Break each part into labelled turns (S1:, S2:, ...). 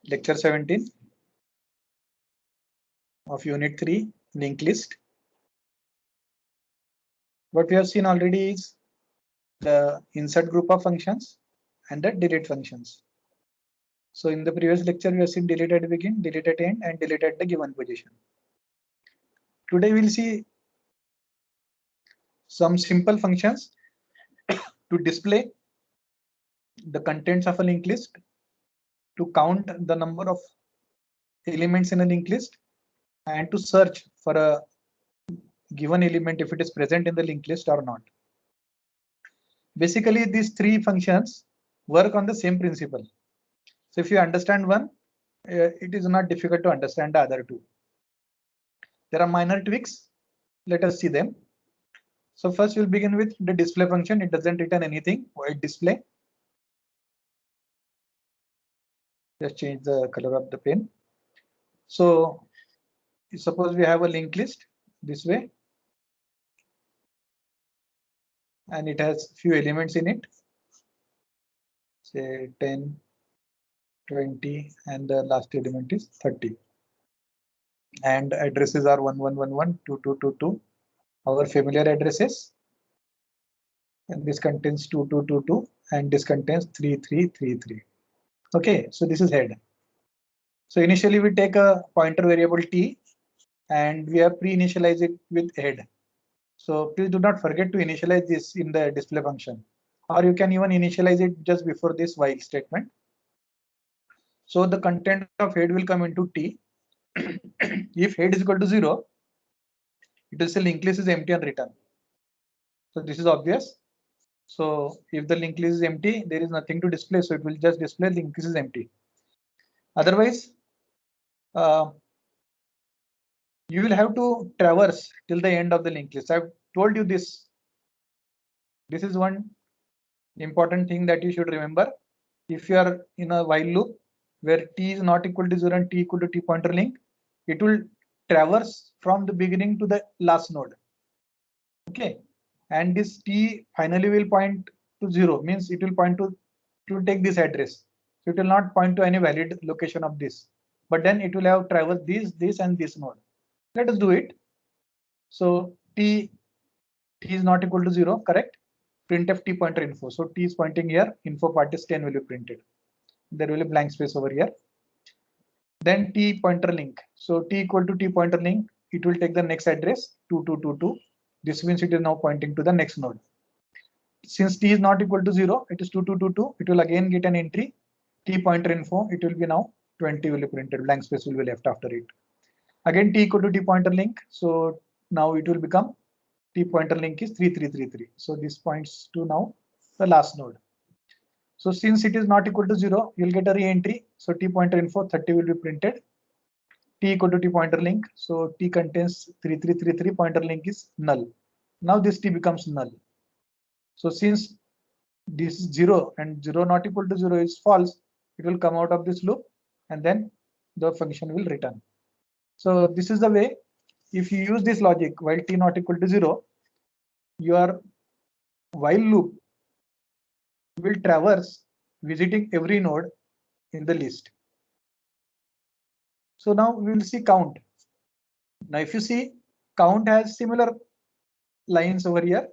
S1: lecture 17 of unit 3, linked list. What we have seen already is the insert group of functions and the delete functions. So in the previous lecture, we have seen delete at begin, delete at end, and delete at the given position. Today we'll see some simple functions to display the contents of a linked list, to count the number of elements in a linked list, and to search for a given element if it is present in the linked list or not. Basically, these three functions work on the same principle. So if you understand one, it is not difficult to understand the other two. There are minor tweaks. Let us see them. So first we'll begin with the display function. It doesn't return anything, void display. Just change the color of the pen. So suppose we have a linked list this way, and it has few elements in it, say 10, 20, and the last element is 30. And addresses are 1111, 2222, our familiar addresses. And this contains 2222, and this contains 3333. Okay, so this is head. So initially we take a pointer variable t, and we have pre-initialized it with head. So please do not forget to initialize this in the display function, or you can even initialize it just before this while statement. So the content of head will come into t. If head is equal to 0, it will say linked list is empty and return. So this is obvious. So if the linked list is empty, there is nothing to display. So it will just display linked list is empty. Otherwise, you will have to traverse till the end of the linked list. I've told you this. This is one important thing that you should remember. If you are in a while loop where t is not equal to 0 and t equal to t pointer link, it will traverse from the beginning to the last node. Okay, and this t finally will point to 0, means it will point to take this address. So it will not point to any valid location of this, but then it will have traversed this and this node. Let us do it. So t is not equal to 0, correct? Printf t pointer info. So t is pointing here, info part is 10 will be printed. There will be blank space over here. Then t pointer link. So t equal to t pointer link, it will take the next address 2222. This means it is now pointing to the next node. Since t is not equal to 0, it is 2222. It will again get an entry t pointer info. It will be now 20 will be printed. Blank space will be left after it. Again t equal to t pointer link. So now it will become t pointer link is 3333. So this points to now the last node. So since it is not equal to 0, you'll get a re-entry. So t pointer info 30 will be printed. T equal to t pointer link. So t contains 3333, pointer link is null. Now this t becomes null. So since this is 0 and 0 not equal to 0 is false, it will come out of this loop and then the function will return. So this is the way. If you use this logic while t not equal to 0, your while loop will traverse visiting every node in the list. So now we will see count. Now if you see, count has similar lines over here.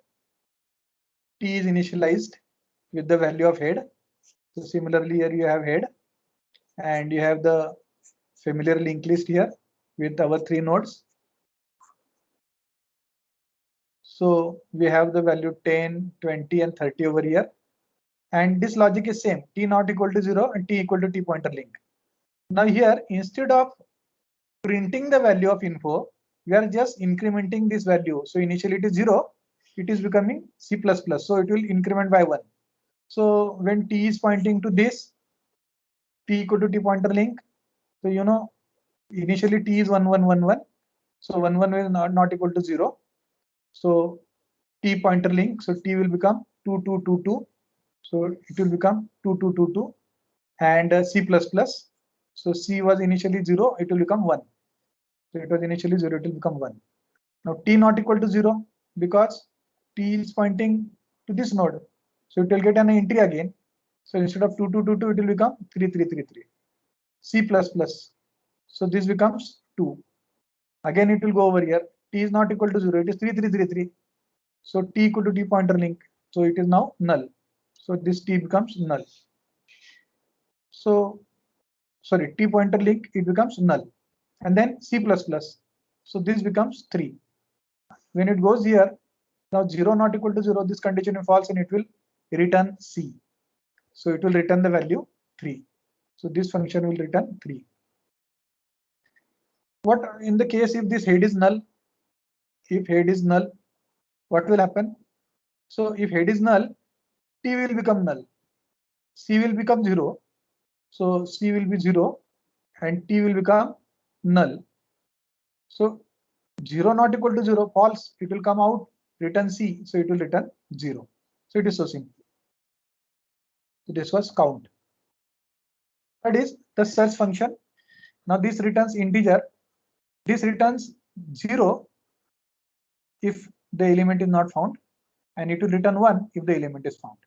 S1: T is initialized with the value of head. So similarly here you have head, and you have the familiar linked list here with our 3 nodes. So we have the value 10, 20, and 30 over here. And this logic is same, t not equal to 0 and t equal to t pointer link. Now here, instead of printing the value of info, we are just incrementing this value. So initially it is 0, it is becoming C++. So it will increment by 1. So when t is pointing to this, t equal to t pointer link. So you know, initially t is 1111. So 11 is not equal to 0. So t pointer link. So t will become 2222. So it will become 2222 and C++. So C was initially 0, it will become 1. So it was initially 0, it will become 1. Now t not equal to 0 because t is pointing to this node. So it will get an entry again. So instead of 2222, it will become 3333. C++. So this becomes 2. Again, it will go over here. T is not equal to 0. It is 3333. So T equal to T pointer link. So it is now null. So this T becomes null. So, sorry, T pointer link, it becomes null. And then C++. So this becomes 3. When it goes here, now 0 not equal to 0, this condition is false and it will return C. So it will return the value 3. So this function will return 3. What in the case if this head is null? If head is null, what will happen? So if head is null, T will become null. C will become 0. So C will be 0 and T will become null. So 0 not equal to 0, false, it will come out, return C, so it will return 0. So it is so simple. So this was count. Third is the search function. Now this returns integer. This returns 0 if the element is not found, and it will return 1 if the element is found.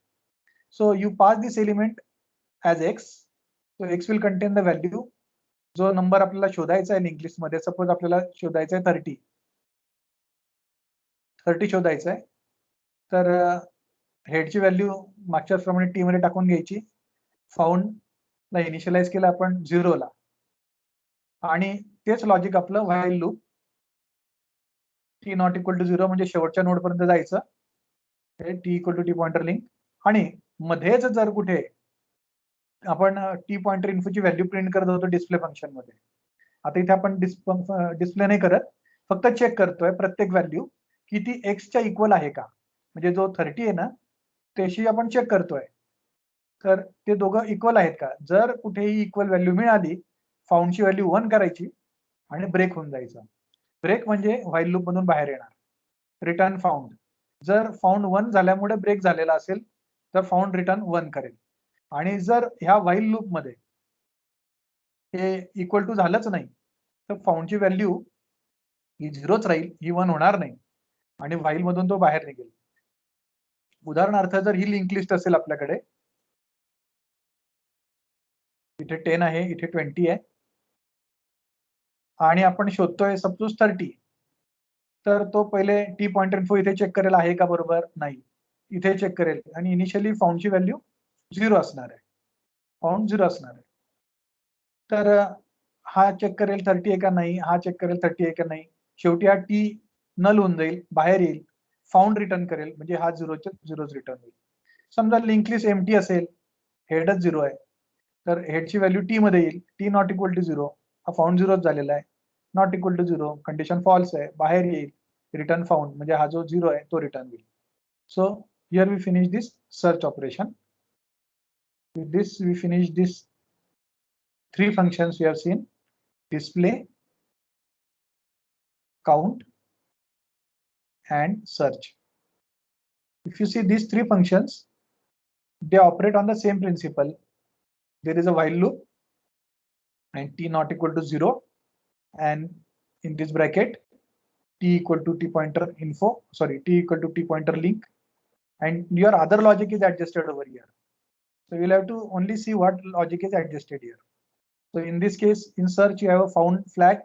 S1: So you pass this element as x. So x will contain the value. जो number आपल्याला शोधायचा आहे link list मध्ये, suppose आपल्याला शोधायचा आहे 30 शोधायचं आहे, तर हेडची व्हॅल्यू मागच्याच प्रमाणे टी मध्ये टाकून घ्यायची. फाउंड ला इनिशियलाइज केलं आपण 0 ला, आणि तेच लॉजिक आपलं while loop. T not equal to 0 म्हणजे शेवटच्या नोड पर्यंत जायचं, T equal to T pointer link, आणि मध्येच जर कुठे आपण टी पॉइंटर इन्फोची व्हॅल्यू प्रिंट करत होतो डिस्प्ले फंक्शन मध्ये, आता इथे आपण डिस्प्ले नाही करत, फक्त चेक करतोय प्रत्येक व्हॅल्यू की ती एक्सच्या इक्वल आहे का. म्हणजे जो 30 आहे ना, त्याशी आपण चेक करतोय, तर ते दोघं इक्वल आहेत का. जर कुठेही इक्वल व्हॅल्यू मिळाली, फाउंडची व्हॅल्यू 1 करायची आणि ब्रेक होऊन जायचं. ब्रेक म्हणजे व्हाईल लूप मधून बाहेर येणार. रिटर्न फाउंड, जर फाउंड 1 झाल्यामुळे ब्रेक झालेला असेल तर फाउंड रिटर्न 1 करेल. आणि जर ह्या व्हाईल लूप मध्ये हे इक्वल टू झालंच नाही, तर फाउंडची व्हॅल्यू ही 0च राहील, ही 1 होणार नाही, आणि व्हाईल मधून तो बाहेर निघेल. उदाहरणार्थ जर ही लिंक लिस्ट असेल आपल्याकडे, इथे 10 आहे, इथे 20 आहे, आणि आपण शोधतोय सपोज 30, तर तो पहिले टी पॉइंटर इन्फो इथे चेक करेल आहे का बरोबर, नाही, इथे चेक करेल, आणि इनिशियली फाउंडची व्हॅल्यू 0 असणार आहे, फाउंड 0 असणार आहे. तर हा चेक करेल 30 आहे का नाही, हा चेक करेल 30 आहे का नाही, शेवटी हा टी नल होऊन जाईल, बाहेर येईल, फाउंड रिटर्न करेल, म्हणजे हा 0च रिटर्न होईल. समजा लिंक लिस्ट एम्प्टी असेल, हेडच 0 आहे, तर हेडची व्हॅल्यू टी मध्ये येईल, टी नॉट इक्वल टू 0, हा फाउंड 0च झालेला आहे, not equal to 0 condition false आहे, बाहेर येईल, रिटर्न फाउंड, म्हणजे हा जो 0 आहे तो रिटर्न होईल. So here we finish this search operation. With this we finish this 3 functions we have seen: display, count, and search. If you see these 3 functions, they operate on the same principle. There is a while loop and t not equal to 0, and in this bracket t equal to t pointer info, sorry, t equal to t pointer link, and your other logic is adjusted over here. So we'll have to only see what logic is adjusted here. So in this case, in search you have a found flag.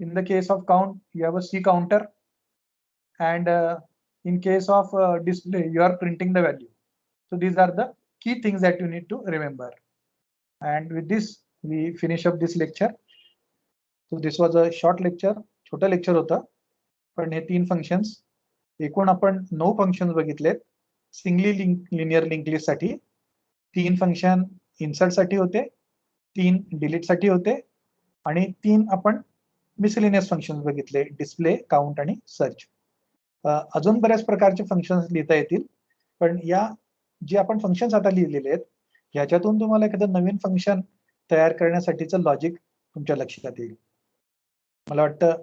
S1: In the case of count, you have a C counter, and in case of display, you are printing the value. So these are the key things that you need to remember. And with this, we finish up this lecture. So this was a short lecture, छोटा lecture होता, पण हे 3 functions, एकूण आपण 9 functions बघितलेत. Singly linear link list साठी 3 function insert साठी होते, 3 delete साठी होते, आणि 3 आपण मिसलेनियस फंक्शन्स बघितले, डिस्प्ले, काउंट आणि सर्च. अजून बऱ्याच प्रकारचे फंक्शन्स लिहिता येतील, पण या जे आपण फंक्शन्स आता लिहिलेले आहेत, ह्याच्यातून तुम्हाला एखादं नवीन फंक्शन तयार करण्यासाठीचं लॉजिक तुमच्या लक्षात येईल. मला वाटतं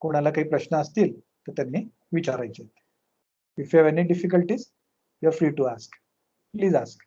S1: कोणाला काही प्रश्न असतील तर त्यांनी विचारायचे. If you have any difficulties, you are free to ask. Please ask.